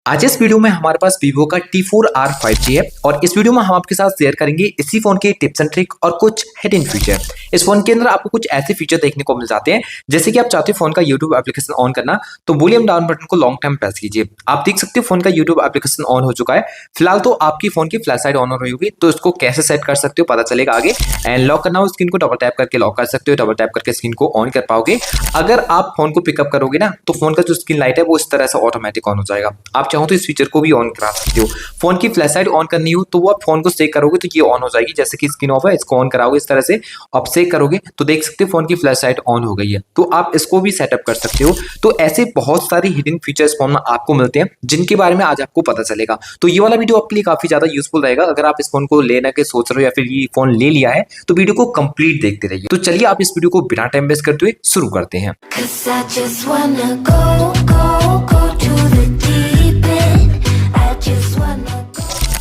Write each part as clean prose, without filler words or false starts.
आज इस वीडियो में हमारे पास Vivo का T4R 5G है और इस वीडियो में हम आपके साथ शेयर करेंगे इसी फोन के टिप्स एंड ट्रिक और कुछ हिडन फीचर। इस फोन के अंदर आपको कुछ ऐसे फीचर देखने को मिल जाते हैं जैसे कि आप चाहते हो फोन का YouTube एप्लीकेशन ऑन करना तो वॉल्यूम डाउन बटन को लॉन्ग टाइम प्रेस कीजिए। आप देख सकते हो फोन का YouTube एप्लीकेशन ऑन हो चुका है। फिलहाल तो आपकी फोन की फ्लैश लाइट ऑन हो रही होगी तो इसको कैसे सेट कर सकते हो पता चलेगा आगे। एंड लॉक करना हो स्क्रीन को डबल टैप करके लॉक कर सकते हो, डबल टैप करके स्क्रीन को ऑन कर पाओगे। अगर आप फोन को पिकअप करोगे ना तो फोन का जो स्क्रीन लाइट है वो इस तरह से ऑटोमेटिक ऑन हो जाएगा। आप चाहो तो इस फीचर को भी ऑन करा सकते हो। फोन की फ्लैश लाइट ऑन करनी हो तो वो आप फोन को सेक करोगे तो ये ऑन हो जाएगी। जैसे कि स्क्रीन ऑफ है, इसको ऑन कराओगे इस तरह से, आप सेक करोगे तो देख सकते हो फोन की फ्लैश लाइट ऑन हो गई है। तो आप इसको भी सेटअप कर सकते हो। तो ऐसे बहुत सारी हिडन फीचर्स फोन में आपको मिलते हैं जिनके बारे में आज आपको पता चलेगा। तो ये वाला वीडियो आपके लिए काफी ज्यादा यूजफुल रहेगा। अगर आप इस फोन को लेने के सोच रहे हो या फिर ये फोन ले लिया है तो वीडियो को कंप्लीट देखते रहिए। तो चलिए आप इस वीडियो को बिना टाइम वेस्ट करते हुए शुरू करते हैं।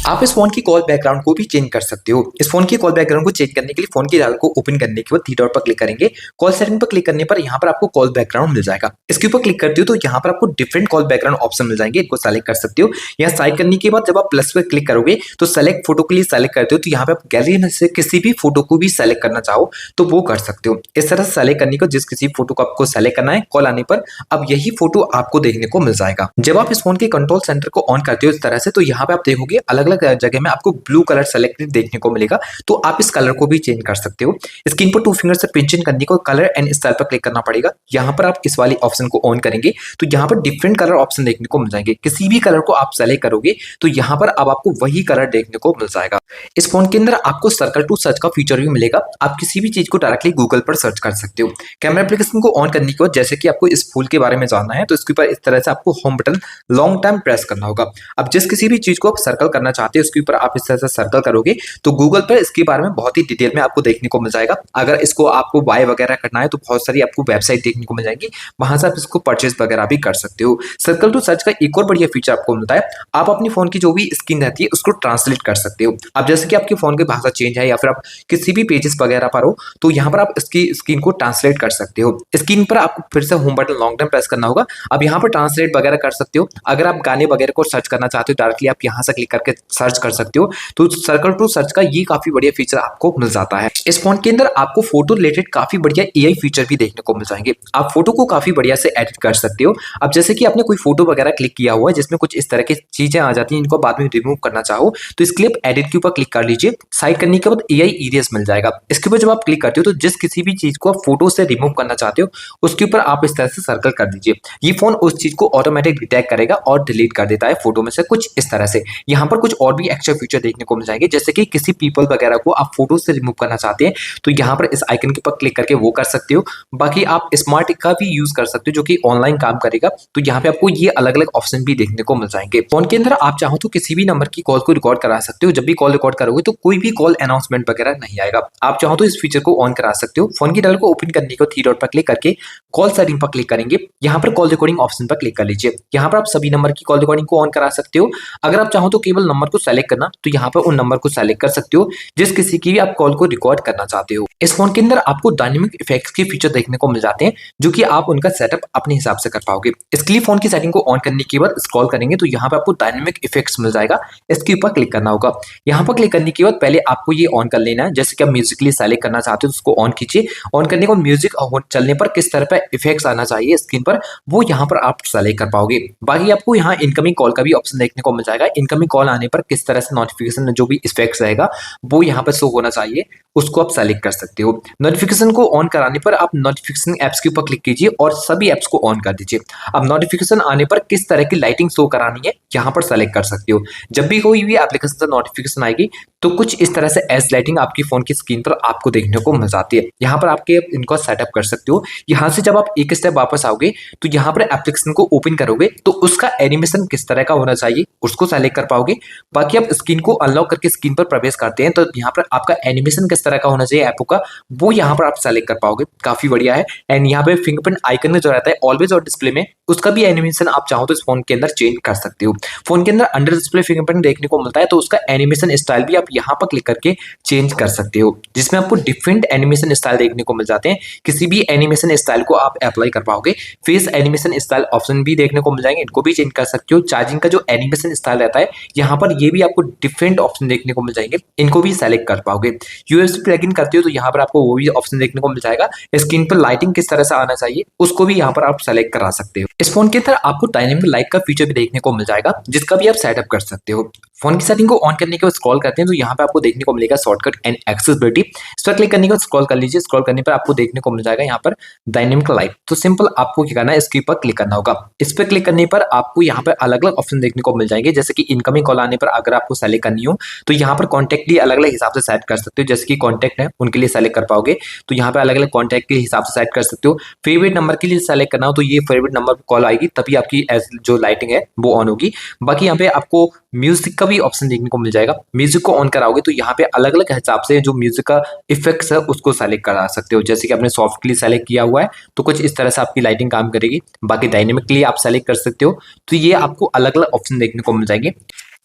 आप इस फोन की कॉल बैकग्राउंड को भी चेंज कर सकते हो। इस फोन की कॉल बैकग्राउंड को चेंज करने के लिए फोन की डायल को ओपन करने के बाद थ्री डॉट पर क्लिक करेंगे। कॉल सेटिंग पर क्लिक करने पर यहाँ पर आपको कॉल बैकग्राउंड मिल जाएगा। इसके ऊपर क्लिक करते हो तो यहाँ पर आपको डिफरेंट कॉल बैकग्राउंड ऑप्शन मिल जाएंगे, इनको सेलेक्ट कर सकते हो। यहाँ सेलेक्ट करने के बाद जब आप प्लस पर क्लिक करोगे तो सेलेक्ट फोटो के लिए सेलेक्ट करते हो तो यहाँ पे आप गैलरी में से किसी भी फोटो को भी सेलेक्ट करना चाहो तो वो कर सकते हो। इस तरह से सेलेक्ट करने को जिस किसी फोटो को आपको सेलेक्ट करना है कॉल आने पर अब यही फोटो आपको देखने को मिल जाएगा। जब आप इस फोन के कंट्रोल सेंटर को ऑन करते हो इस तरह से तो यहाँ पे आप देखोगे अलग अलग जगह में आपको ब्लू कलर सेलेक्टेड देखने को मिलेगा। तो आप इस कलर को भी चेंज कर सकते हो। स्क्रीन पर टू फिंगर से पिंच इन करने को कलर एंड स्टाइल पर क्लिक करना पड़ेगा। यहाँ पर आप इस वाली ऑप्शन को ऑन करेंगे तो यहाँ पर डिफरेंट कलर ऑप्शन देखने को मिल जाएंगे। किसी भी कलर को आप सेलेक्ट करोगे तो यहाँ पर अब आपको वही कलर देखने को मिल जाएगा। इस फोन के अंदर आपको सर्कल टू सर्च का फीचर भी मिलेगा। आप किसी भी चीज को डायरेक्टली गूगल पर सर्च कर सकते हो। कैमरा एप्लीकेशन को ऑन करने के बाद जैसे कि आपको इस फूल के बारे में जानना है तो इसके ऊपर इस तरह से आपको home button long time press करना होगा। अब जिस किसी भी चीज को आप सर्कल करना चाहते हो उसके ऊपर आप इस तरह से सर्कल करोगे तो गूगल पर इसके बारे में बहुत ही डिटेल में आपको देखने को मिल जाएगा। अगर इसको आपको बाय वगैरह करना है तो बहुत सारी आपको वेबसाइट देखने को मिल जाएगी, वहां से आप इसको परचेज वगैरह भी कर सकते हो। सर्कल टू सर्च का एक और बढ़िया फीचर आपको मिलता है, आप अपनी फोन की जो भी स्क्रीन रहती है उसको ट्रांसलेट कर सकते हो। अब जैसे कि आपके फोन की भाषा चेंज है या फिर आप किसी भी पेजेस वगैरह पर हो तो यहाँ पर आप इसकी स्क्रीन को ट्रांसलेट कर सकते हो। स्क्रीन पर आपको फिर से home button long time press करना होगा। अब यहाँ पर ट्रांसलेट वगैरह कर सकते हो। अगर आप गाने वगैरह को सर्च करना चाहते हो डायरेक्टली आप यहाँ से क्लिक करके सर्च कर सकते हो। तो सर्कल टू सर्च का ये काफी बढ़िया फीचर आपको मिल जाता है। इस फोन के अंदर आपको फोटो रिलेटेड काफी बढ़िया एआई फीचर भी देखने को मिल जाएंगे। आप फोटो को काफी बढ़िया से एडिट कर सकते हो। अब जैसे कि आपने कोई फोटो वगैरह क्लिक किया हुआ है जिसमें कुछ इस तरह की चीजें आ जाती हैं जिनको बाद में रिमूव करना चाहो तो इस क्लिप एडिट के ऊपर क्लिक कर लीजिए। साइड करने के बाद एआई इरेज मिल जाएगा। इसके ऊपर जब आप क्लिक करते हो तो जिस किसी भी चीज को आप फोटो से रिमूव करना चाहते हो उसके ऊपर आप इस तरह से सर्कल कर दीजिए। ये फोन उस चीज को ऑटोमेटिक डिटेक्ट करेगा और डिलीट कर देता है फोटो में से कुछ इस तरह से। यहाँ पर कुछ और भी एक्स्ट्रा फीचर देखने को मिल जाएंगे जैसे कि किसी पीपल वगैरह को आप फोटो से रिमूव करना चाहते हैं तो यहाँ पर इस आइकन के ऊपर क्लिक करके वो कर सकते हो। बाकी आप स्मार्ट का भी यूज कर सकते हो जो कि ऑनलाइन काम करेगा। तो यहाँ पे आपको ये अलग अलग ऑप्शन भी देखने को मिल जाएंगे। फोन के अंदर आप चाहो तो किसी भी नंबर की कॉल को रिकॉर्ड करा सकते हो। जब भी कॉल रिकॉर्ड करोगे तो कोई भी कॉल अनाउंसमेंट वगैरह नहीं आएगा। आप चाहो तो इस फीचर को ऑन करा सकते हो। फोन की डायल को ओपन करने को थ्री डॉट पर क्लिक करके कॉल सेटिंग पर क्लिक करेंगे। यहाँ पर कॉल रिकॉर्डिंग ऑप्शन पर क्लिक कर लीजिए। यहाँ पर आप सभी नंबर की कॉल रिकॉर्डिंग को ऑन करा सकते हो। अगर आप चाहो तो केवल नंबर को सेलेक्ट करना तो यहाँ पर उन नंबर को सेलेक्ट कर सकते हो जिस किसी की भी आप कॉल को रिकॉर्ड करना चाहते हो। इस फोन के अंदर आपको डायनेमिक इफेक्ट्स के फीचर देखने को मिल जाते हैं जो कि आप उनका सेटअप अपने हिसाब से कर पाओगे। इसके लिए फोन की सेटिंग को ऑन करने के बाद स्क्रॉल करेंगे तो यहाँ पे आपको डायनेमिक इफेक्ट्स मिल जाएगा। इसके ऊपर क्लिक करना होगा। यहाँ पर क्लिक करने के बाद पहले आपको ये ऑन कर लेना है। जैसे कि आप म्यूजिक के लिए सेलेक्ट करना चाहते हो उसको ऑन कीजिए। ऑन करने के बाद म्यूजिक चलने पर किस तरह का इफेक्ट्स आना चाहिए स्क्रीन पर वो यहाँ पर आप सेलेक्ट कर पाओगे। बाकी आपको यहाँ इनकमिंग कॉल का भी ऑप्शन देखने को मिल जाएगा। इनकमिंग कॉल आने पर किस तरह से नोटिफिकेशन जो भी इफेक्ट्स रहेगा वो यहाँ पर शो होना चाहिए उसको आप सेलेक्ट कर सकते हो। नोटिफिकेशन को ऑन कराने पर आप नोटिफिकेशन एप्स के ऊपर क्लिक कीजिए और सभी एप्स को ऑन कर दीजिए। अब नोटिफिकेशन आने पर किस तरह की लाइटिंग शो करानी है यहाँ पर सेलेक्ट कर सकते हो। जब भी कोई भी एप्लीकेशन से नोटिफिकेशन आएगी तो कुछ इस तरह से एज लाइटिंग आपकी फोन की स्क्रीन पर आपको देखने को मिल जाती है। यहाँ पर आपके इनको सेटअप कर सकते हो। यहाँ से जब आप एक स्टेप वापस आओगे तो यहाँ पर एप्लीकेशन को ओपन करोगे तो उसका एनिमेशन किस तरह का होना चाहिए उसको सेलेक्ट कर पाओगे। बाकी आप स्क्रीन को अनलॉक करके स्क्रीन पर प्रवेश करते हैं तो यहाँ पर आपका एनिमेशन किस तरह का होना चाहिए ऐप का वो यहाँ पर आप सेलेक्ट कर पाओगे। काफी बढ़िया है। एंड यहाँ पे फिंगरप्रिंट आइकन जो रहता है ऑलवेज और डिस्प्ले में उसका भी एनिमेशन आप चाहो तो इस फोन के अंदर चेंज कर सकते हो। फोन के अंदर अंडर डिस्प्ले फिंगरप्रिंट देखने को मिलता है तो उसका एनिमेशन स्टाइल भी आप यहाँ पर क्लिक करके चेंज कर सकते हो, जिसमें आपको डिफरेंट एनिमेशन स्टाइल देखने को मिल जाते हैं। किसी भी एनिमेशन स्टाइल को आप अप्लाई कर पाओगे। फेस एनिमेशन स्टाइल ऑप्शन भी देखने को मिल जाएंगे, इनको भी चेंज कर सकते हो। चार्जिंग का जो एनिमेशन स्टाइल रहता है यहाँ पर ये भी आपको डिफरेंट ऑप्शन देखने को मिल जाएंगे, इनको भी सेलेक्ट कर पाओगे। यूएसबी प्लगइन करते हो तो यहाँ पर आपको वो भी ऑप्शन देखने को मिल जाएगा। स्क्रीन पर लाइटिंग किस तरह से आना चाहिए उसको भी यहाँ पर आप सेलेक्ट करा सकते हो। इस फोन के अंदर आपको डायनेमिक लाइट का फीचर भी देखने को मिल जाएगा, जिसका भी आप सेटअप कर सकते हो। फोन की सेटिंग को ऑन करने के बाद स्क्रॉल करते हैं तो यहाँ पे आपको देखने को मिलेगा शॉर्टकट एंड एक्सेसिबिलिटी। इस पर क्लिक करने के बाद स्क्रॉल कर लीजिए। स्क्रॉल करने पर आपको देखने को मिल जाएगा यहाँ पर डायनेमिक लाइट। तो सिंपल आपको क्या करना है, इसके ऊपर क्लिक करना होगा। इस पर क्लिक करने पर आपको यहाँ पर अलग अलग ऑप्शन देखने को मिल जाएंगे, जैसे कि इनकमिंग कॉल आने पर अगर आपको सेलेक्ट करनी हो तो यहाँ पर कॉन्टैक्ट भी अलग अलग हिसाब से सेट कर सकते हो। जैसे कि कॉन्टैक्ट है उनके लिए सेलेक्ट कर पाओगे तो यहाँ पे अलग अलग कॉन्टैक्ट के हिसाब से सेट कर सकते हो। फेवरेट नंबर के लिए सेलेक्ट करना हो तो ये फेवरेट नंबर पर कॉल आएगी, तभी आपकी जो लाइटिंग है वो ऑन होगी। बाकी यहाँ पे आपको म्यूजिक का भी ऑप्शन देखने को मिल जाएगा। म्यूजिक को ऑन कराओगे तो यहाँ पे अलग अलग हिसाब से जो म्यूजिक का इफेक्ट्स है उसको सेलेक्ट करा सकते हो। जैसे कि आपने सॉफ्ट के लिए सेलेक्ट किया हुआ है तो कुछ इस तरह से आपकी लाइटिंग काम करेगी। बाकी डायनेमिक के लिए आप सेलेक्ट कर सकते हो। तो ये आपको अलग अलग ऑप्शन देखने को मिल जाएंगे।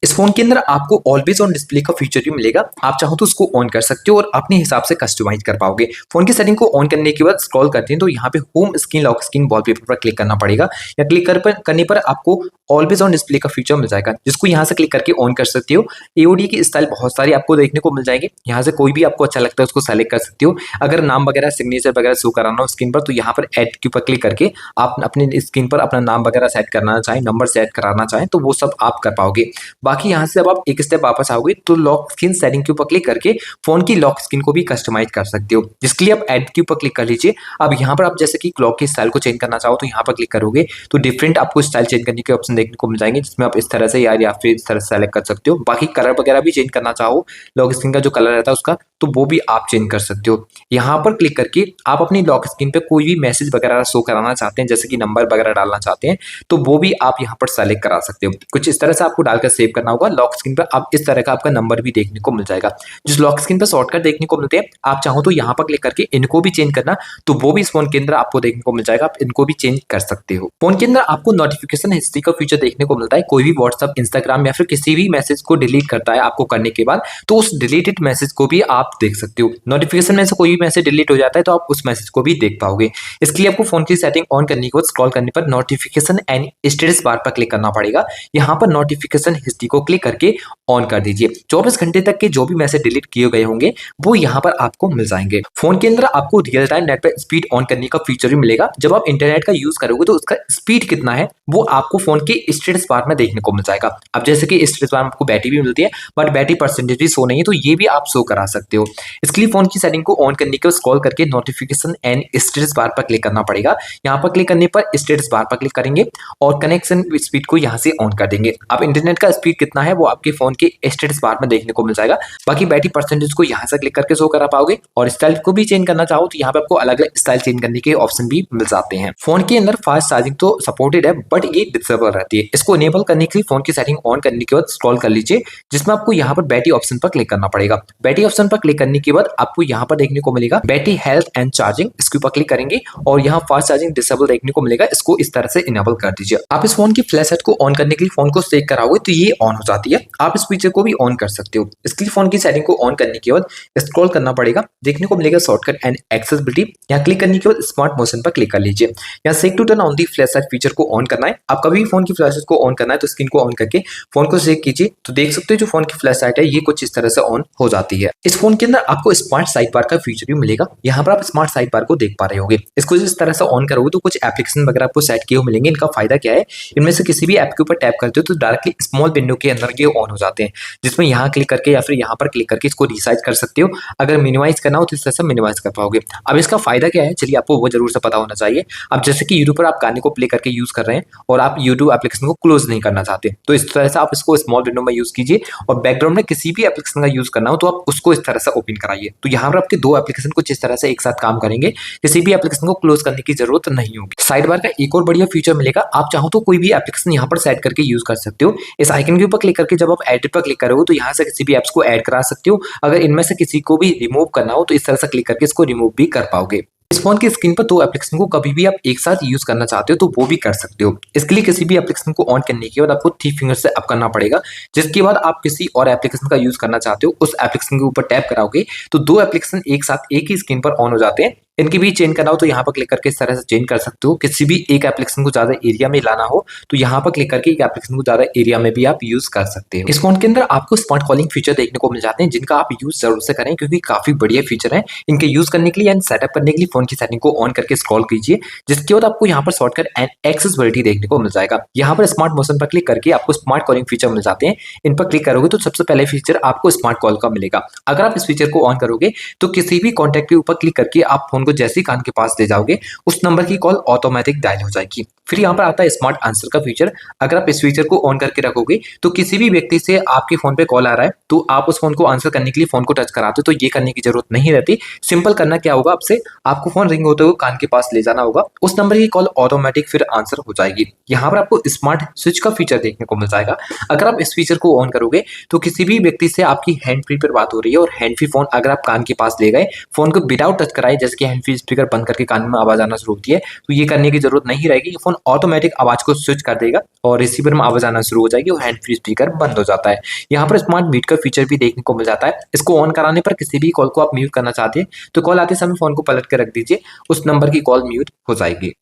इस फोन के अंदर आपको ऑलवेज ऑन डिस्प्ले का फीचर भी मिलेगा। आप चाहो तो उसको ऑन कर सकते हो और अपने हिसाब से कस्टमाइज कर पाओगे। फोन की सेटिंग को ऑन करने के बाद स्क्रॉल करते हैं तो यहाँ पे home screen lock screen wallpaper पर क्लिक करना पड़ेगा, या क्लिक करने पर आपको ऑलवेज ऑन डिस्प्ले का फीचर मिल जाएगा, जिसको यहाँ से क्लिक करके ऑन कर सकते हो। एओडी की स्टाइल बहुत सारी आपको देखने को मिल जाएंगे, यहाँ से कोई भी आपको अच्छा लगता है उसको सेलेक्ट कर सकते हो। अगर नाम वगैरह सिग्नेचर वगैरह शो कराना हो स्क्रीन पर तो यहाँ पर ऐड के ऊपर क्लिक करके आप अपने स्क्रीन पर अपना नाम वगैरह सेट करना चाहें, नंबर सेट कराना चाहें तो वो सब आप कर पाओगे। बाकी यहाँ से जब आप एक स्टेप वापस आओगे तो लॉक स्क्रीन सेटिंग के ऊपर क्लिक करके फोन की लॉक स्क्रीन को भी कस्टमाइज कर सकते हो, जिसके लिए आप ऐड के ऊपर क्लिक कर लीजिए। अब यहाँ पर आप जैसे कि क्लॉक की स्टाइल को चेंज करना चाहो तो यहाँ पर क्लिक करोगे तो डिफरेंट आपको स्टाइल चेंज करने के ऑप्शन देखने को मिल जाएंगे, जिसमें आप इस तरह से या फिर इस तरह से सेलेक्ट कर सकते हो। बाकी कलर वगैरह भी चेंज करना चाहो, लॉक स्क्रीन का जो कलर रहता है उसका, तो वो भी आप चेंज कर सकते हो। यहाँ पर क्लिक करके आप अपनी लॉक स्क्रीन पे कोई भी मैसेज वगैरह शो कराना चाहते हैं, जैसे कि नंबर वगैरह डालना चाहते हैं तो वो भी आप यहाँ पर सेलेक्ट करा सकते हो। कुछ इस तरह से आपको डालकर सेव करना होगा। लॉक स्क्रीन पर आप इस तरह का आपका नंबर भी देखने को मिल जाएगा। जिस लॉक स्क्रीन पर शॉर्टकट देखने को मिलते हैं, आप चाहो तो यहाँ पर क्लिक करके इनको भी चेंज करना तो वो भी इस फोन के अंदर आपको देखने को मिल जाएगा। आप इनको भी चेंज कर सकते हो। फोन के अंदर आपको नोटिफिकेशन हिस्ट्री का फीचर देखने को मिलता है। कोई भी व्हाट्सएप, इंस्टाग्राम या फिर किसी भी मैसेज को डिलीट करता है आपको करने के बाद तो उस डिलीटेड मैसेज को भी आप देख सकते हो। नोटिफिकेशन में से कोई भी मैसेज डिलीट हो जाता है तो आप उस मैसेज को भी देख पाओगे। इसके लिए आपको फोन की सेटिंग ऑन करने के बाद स्क्रॉल करने पर नोटिफिकेशन एंड स्टेटस बार पर क्लिक करना पड़ेगा। यहाँ पर नोटिफिकेशन हिस्ट्री को क्लिक करके ऑन कर दीजिए। 24 घंटे तक के जो भी मैसेज डिलीट किए गए होंगे वो यहाँ पर आपको मिल जाएंगे। फोन के अंदर आपको रियल टाइम नेट पर स्पीड ऑन करने का फीचर भी मिलेगा। जब आप इंटरनेट का यूज करोगे तो उसका स्पीड कितना है वो आपको फोन के स्टेटस बार में देखने को मिल जाएगा। अब जैसे कि स्टेटस बार में आपको बैटरी भी मिलती है बट बैटरी परसेंटेज भी शो नहीं है, तो ये भी आप शो करा सकते हो। इसके लिए फोन की सेटिंग को ऑन करने के बाद स्क्रॉल करके नोटिफिकेशन एंड स्टेटस बार पर क्लिक करना पड़ेगा। यहाँ पर क्लिक करने पर स्टेटस बार पर क्लिक करेंगे और कनेक्शन स्पीड को यहाँ से ऑन कर देंगे। अब इंटरनेट का स्पीड कितना है वो आपके फोन के स्टेटस बार में देखने को मिल जाएगा। बाकी बैटरी परसेंटेज को यहाँ से क्लिक करके शो करा पाओगे। और स्टाइल को भी चेंज करना चाहो तो यहाँ पे आपको अलग अलग स्टाइल चेंज करने के ऑप्शन भी मिल जाते हैं। फोन के अंदर फास्ट चार्जिंग तो सपोर्टेड है बट ये डिसेबल रहती है। इसको इनेबल करने के लिए फोन की सेटिंग ऑन करने के बाद स्क्रॉल कर लीजिए, जिसमें आपको यहाँ पर बैटरी ऑप्शन पर क्लिक करना पड़ेगा। बैटरी ऑप्शन पर क्लिक करने के बाद आपको यहाँ पर देखने को मिलेगा बैटरी हेल्थ एंड चार्जिंग। इसके ऊपर क्लिक करेंगे और यहाँ फास्ट चार्जिंग डिसेबल देखने को मिलेगा। इसको इस तरह से इनेबल कर दीजिए। आप इस फोन की फ्लैश लाइट को ऑन करने के लिए फोन को सेट कराओगे तो ये ऑन हो जाती है। आप इस फीचर को भी ऑन कर सकते हो। इसके लिए फोन की सेटिंग को ऑन करने के बाद स्क्रॉल करना पड़ेगा। देखने को मिलेगा शॉर्टकट एंड एक्सेसिबिलिटी। यहाँ क्लिक करने के बाद स्मार्ट मोशन पर क्लिक कर लीजिए। यहाँ set to turn on the flash light feature को ऑन करना है। आप कभी भी फोन की फ्लैश लाइट को ऑन करना है तो स्क्रीन को ऑन करके फोन को सेट कीजिए तो देख सकते हो जो फोन की फ्लैश लाइट है ये कुछ इस तरह से ऑन हो जाती है। इस फोन के अंदर आपको स्मार्ट साइड बार का फीचर भी मिलेगा। यहाँ पर आप स्मार्ट साइड बार को देख पा रहे होंगे। इसको इस तरह से ऑन करोगे तो कुछ एप्लीकेशन वगैरह आपको सेट किए हुए मिलेंगे। इनका फायदा क्या है, इनमें से किसी भी ऐप के ऊपर टैप करते हो तो डायरेक्टली स्मॉल विंडो के अंदर ये ऑन हो जाते हैं, जिसमें यहाँ क्लिक करके या फिर यहाँ पर क्लिक करके इसको रिसाइज कर सकते हो। अगर मिनिमाइज करना हो तो इस तरह से मिनिमाइज कर पाओगे। अब इसका फायदा क्या है, चलिए आपको वो जरूर से पता होना चाहिए। अब जैसे कि यूट्यूब पर आप गाने को प्ले करके यूज कर रहे हैं और आप यूट्यूब एप्लीकेशन को क्लोज नहीं करना चाहते तो इस तरह से आप इसको स्मॉल विंडो में यूज कीजिए। और बैकग्राउंड में किसी भी एप्लीकेशन का यूज करना हो तो आप उसको इस तरह से ओपन कराइए। तो यहाँ पर आपके दो एप्लीकेशन कुछ इस तरह से एक साथ काम करेंगे। किसी भी एप्लीकेशन को क्लोज करने की जरूरत नहीं होगी। साइड बार का एक और बढ़िया फीचर मिलेगा। आप चाहो तो कोई भी एप्लीकेशन यहाँ पर सेट करके यूज कर सकते हो। इस आइकन के ऊपर क्लिक करके जब आप एडिट पर क्लिक करोगे तो यहाँ से किसी भी एप्स को ऐड करा सकते हो। अगर इनमें से किसी को भी रिमूव करना हो तो इस तरह से क्लिक करके इसको रिमूव भी कर पाओगे। इस फोन की स्क्रीन पर दो एप्लीकेशन को कभी भी आप एक साथ यूज करना चाहते हो तो वो भी कर सकते हो। इसके लिए किसी भी एप्लीकेशन को ऑन करने के बाद आपको 3 फिंगर से अप करना पड़ेगा, जिसके बाद आप किसी और एप्लीकेशन का यूज करना चाहते हो उस एप्लीकेशन के ऊपर टैप कराओगे तो दो एप्लीकेशन एक साथ एक ही स्क्रीन पर ऑन हो जाते हैं। इनके भी चेंज करना हो तो यहाँ पर क्लिक करके इस तरह से चेंज कर सकते हो। किसी भी एक एप्लीकेशन को ज्यादा एरिया में लाना हो तो यहाँ पर क्लिक करके एक एप्लीकेशन को ज्यादा एरिया में भी आप यूज कर सकते हो। इस फोन के अंदर आपको स्मार्ट कॉलिंग फीचर देखने को मिल जाते हैं, जिनका आप यूज जरूर से करें क्योंकि काफी बढ़िया फीचर है। इनके यूज करने के लिए एंड सेटअप करने के लिए फोन की सेटिंग को ऑन करके स्क्रॉल कीजिए, जिसके बाद आपको यहाँ पर शॉर्टकट एंड एक्सेसिबिलिटी देखने को मिल जाएगा। यहाँ पर स्मार्ट मोशन पर क्लिक करके आपको स्मार्ट कॉलिंग फीचर मिल जाते हैं। इन पर क्लिक करोगे तो सबसे पहले फीचर आपको स्मार्ट कॉल का मिलेगा। अगर आप इस फीचर को ऑन करोगे तो किसी भी कॉन्टैक्ट के ऊपर क्लिक करके आप फोन को जैसे ही कान के पास ले जाओगे उस नंबर की कॉल ऑटोमेटिक डायल हो जाएगी। फिर यहाँ पर आता है स्मार्ट आंसर का फीचर। अगर आप इस फीचर को ऑन करके रखोगे तो किसी भी व्यक्ति से आपके फोन पे कॉल आ रहा है तो आप उस फोन को आंसर करने के लिए फोन को टच कराते हो तो ये करने की जरूरत नहीं रहती। सिंपल करना क्या होगा, आपसे आपको फोन रिंग होते हुए कान के पास ले जाना होगा, उस नंबर की कॉल ऑटोमेटिक फिर आंसर हो जाएगी। यहाँ पर आपको स्मार्ट स्विच का फीचर देखने को मिल जाएगा। अगर आप इस फीचर को ऑन करोगे तो किसी भी व्यक्ति से आपकी हैंड फ्री पर बात हो रही है और हैंड फ्री फोन अगर आप कान के पास ले गए, फोन को विदाउट टच कराए, जैसे कि हैंड फ्री स्पीकर बंद करके कान में आवाज आना शुरू होती है, तो ये करने की जरूरत नहीं रहेगी। ये फोन ऑटोमेटिक आवाज को स्विच कर देगा और रिसीवर में आवाज आना शुरू हो जाएगी और हैंड फ्री स्पीकर बंद हो जाता है। यहाँ पर स्मार्ट म्यूट का फीचर भी देखने को मिल जाता है। इसको ऑन कराने पर किसी भी कॉल को आप म्यूट करना चाहते हैं तो कॉल आते समय फोन को पलट के रख दीजिए, उस नंबर की कॉल म्यूट हो जाएगी।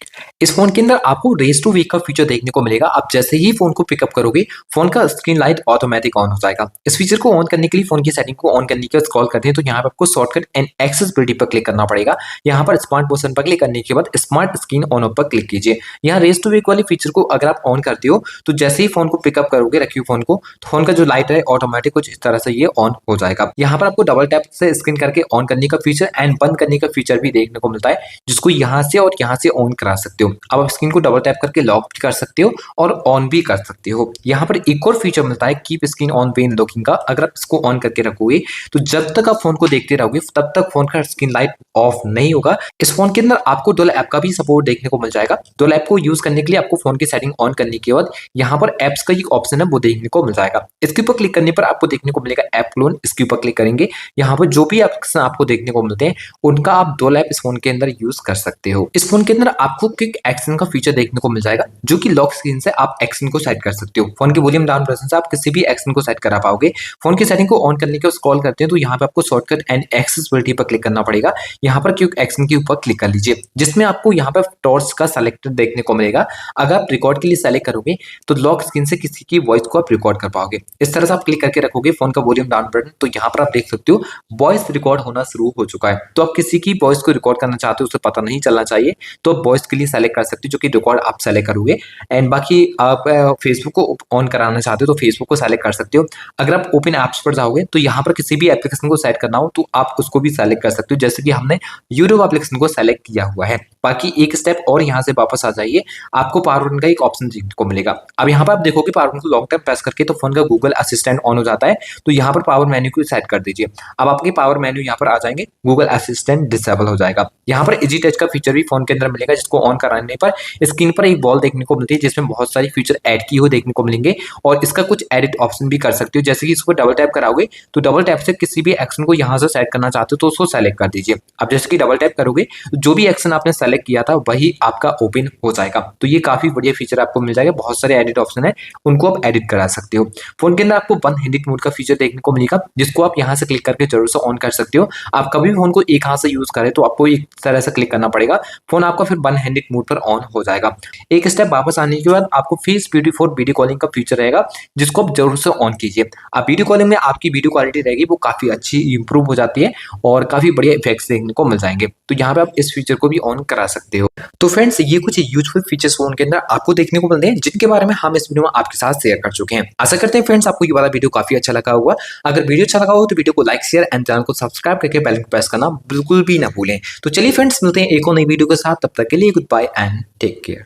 इस फोन के अंदर आपको रेस टू वेक का फीचर देखने को मिलेगा। आप जैसे ही फोन को पिकअप करोगे फोन का स्क्रीन लाइट ऑटोमेटिक ऑन हो जाएगा। इस फीचर को ऑन करने के लिए फोन की सेटिंग को ऑन करने के बाद स्क्रॉल करते हैं तो यहाँ पर आपको शॉर्टकट एंड एक्सेसिबिलिटी पर क्लिक करना पड़ेगा। यहाँ पर स्मार्ट मोशन पर क्लिक करने के बाद स्मार्ट स्क्रीन ऑन ऑफ पर क्लिक कीजिए। यहाँ रेस टू वेक वाले फीचर को अगर आप ऑन करते हो तो जैसे ही फोन को पिकअप करोगे, रखिए फोन को, तो फोन का जो लाइट है ऑटोमेटिक कुछ इस तरह से ये ऑन हो जाएगा। यहाँ पर आपको डबल टैप से स्क्रीन करके ऑन करने का फीचर एंड बंद करने का फीचर भी देखने को मिलता है, जिसको यहाँ से और यहाँ से ऑन करा सकते हो। अब आप स्क्रीन को डबल टैप करके लॉक भी कर सकते हो और ऑन भी कर सकते हो। यहाँ पर एक और फीचर मिलता है keep screen on when locking का। अगर आप इसको ऑन करके रखोगे तो जब तक आप फोन को देखते रहोगे तब तक फोन का स्क्रीन लाइट ऑफ नहीं होगा। इस फोन के अंदर आपको डुअल ऐप का भी सपोर्ट देखने को मिल जाएगा। डुअल ऐप को यूज करने के लिए आपको फोन की सेटिंग ऑन करने के बाद यहाँ पर एप्स का एक ऑप्शन है वो देखने को मिल जाएगा। इसके ऊपर क्लिक करने पर आपको देखने को मिलेगा ऐप क्लोन। इसके ऊपर क्लिक करेंगे, यहाँ पर जो भी एप्स आपको देखने को मिलते हैं उनका आप डुअल ऐप इस फोन के अंदर यूज कर सकते हो। इस फोन के अंदर आपको क्विक एक्शन का फीचर देखने को मिल जाएगा, जो कि लॉक स्क्रीन से आप एक्शन को सेट कर सकते हो। फोन के वॉल्यूम डाउन बटन से आप किसी भी एक्शन को सेट करा पाओगे। फोन की सेटिंग को ऑन करने के स्क्रॉल करते हैं तो यहाँ पे आपको शॉर्टकट एंड एक्सेसिबिलिटी पर क्लिक करना पड़ेगा। यहाँ पर क्विक एक्शन के ऊपर क्लिक कर लीजिए, जिसमें आपको यहाँ पर टॉर्च का सेलेक्टर देखने को मिलेगा। अगर आप रिकॉर्ड के लिए सेलेक्ट करोगे तो लॉक स्क्रीन से किसी की वॉइस को आप रिकॉर्ड कर पाओगे। इस तरह से आप क्लिक करके रखोगे फोन का वॉल्यूम डाउन बटन तो यहाँ पर आप देख सकते हो वॉइस रिकॉर्ड होना शुरू हो चुका है। तो आप किसी की वॉइस को रिकॉर्ड करना चाहते हो, उसे पता नहीं चलना चाहिए, तो आप वॉइस के लिए सेलेक्ट कर सकते हो, जो कि रिकॉर्ड आप सेलेक्ट करोगे। एंड बाकी आप फेसबुक को ऑन कराना चाहते हो तो फेसबुक को सेलेक्ट कर सकते हो। अगर आप ओपन ऐप्स पर जाओगे तो यहाँ पर किसी भी एप्लीकेशन को सेट करना हो तो आप उसको भी सेलेक्ट कर सकते हो, जैसे कि हमने यूट्यूब एप्लीकेशन को सेलेक्ट किया हुआ है। बाकी एक स्टेप और यहाँ से वापस आ जाइए, आपको पावर बटन का एक ऑप्शन देखने को मिलेगा। अब यहाँ पर आप देखोगे पावर बटन को लॉन्ग टाइम प्रेस करके तो फोन का गूगल असिस्टेंट ऑन हो जाता है। तो यहाँ पर पावर मेन्यू को सेट कर दीजिए। अब आपके पावर मेन्यू यहाँ पर आ जाएंगे, गूगल असिस्टेंट डिसेबल हो जाएगा। यहाँ पर इजी टच का फीचर भी फोन के अंदर मिलेगा, जिसको ऑन कराने पर स्क्रीन पर एक बॉल देखने को मिलती है जिसमें बहुत सारी फीचर ऐड की हुई देखने को मिलेंगे और इसका कुछ एडिट ऑप्शन भी कर सकते हो। जैसे कि इसको डबल टैप कराओगे तो डबल टैप से किसी भी एक्शन को यहाँ से सेट करना चाहते हो तो उसको सेलेक्ट कर दीजिए। अब जैसे कि डबल टैप करोगे तो जो भी एक्शन आपने सेलेक्ट किया था वही आपका ओपन हो जाएगा। तो ये काफी बढ़िया फीचर आपको मिल जाएगा। बहुत सारे एडिट ऑप्शन है, उनको आप एडिट करा सकते हो। फोन के अंदर आपको वन हैंडेड मोड का फीचर देखने को मिलेगा, जिसको आप यहाँ से क्लिक करके जरूर से ऑन कर सकते हो। आप कभी भी फोन को एक हाथ से यूज करें तो आपको एक तरह से क्लिक करना पड़ेगा, फोन आपका फिर वन हैंडेड मोड पर ऑन हो जाएगा। एक स्टेप वापस आने के बाद आपको face beauty for video calling का फीचर रहेगा, जिसको आप जरूर से ऑन कीजिए। आप वीडियो कॉलिंग में आपकी वीडियो क्वालिटी रहेगी वो काफी अच्छी इंप्रूव हो जाती है और काफी बढ़िया इफेक्ट्स देखने को मिल जाएंगे। तो यहाँ पे आप इस फीचर को भी ऑन करा सकते हो। तो फ्रेंड्स, ये कुछ यूजफुल फीचर्स फोन के अंदर आपको देखने को मिलते हैं, जिनके बारे में हम इस वीडियो में आपके साथ शेयर कर चुके हैं। आशा करते हैं फ्रेंड्स आपको ये वाला वीडियो काफी अच्छा लगा होगा। अगर वीडियो अच्छा लगा हो तो वीडियो को लाइक, शेयर एंड चैनल को सब्सक्राइब करके बेल को प्रेस करना बिल्कुल भी ना भूलें। तो चलिए फ्रेंड्स, मिलते हैं एक और नई वीडियो के साथ। तब तक के लिए goodbye and take care.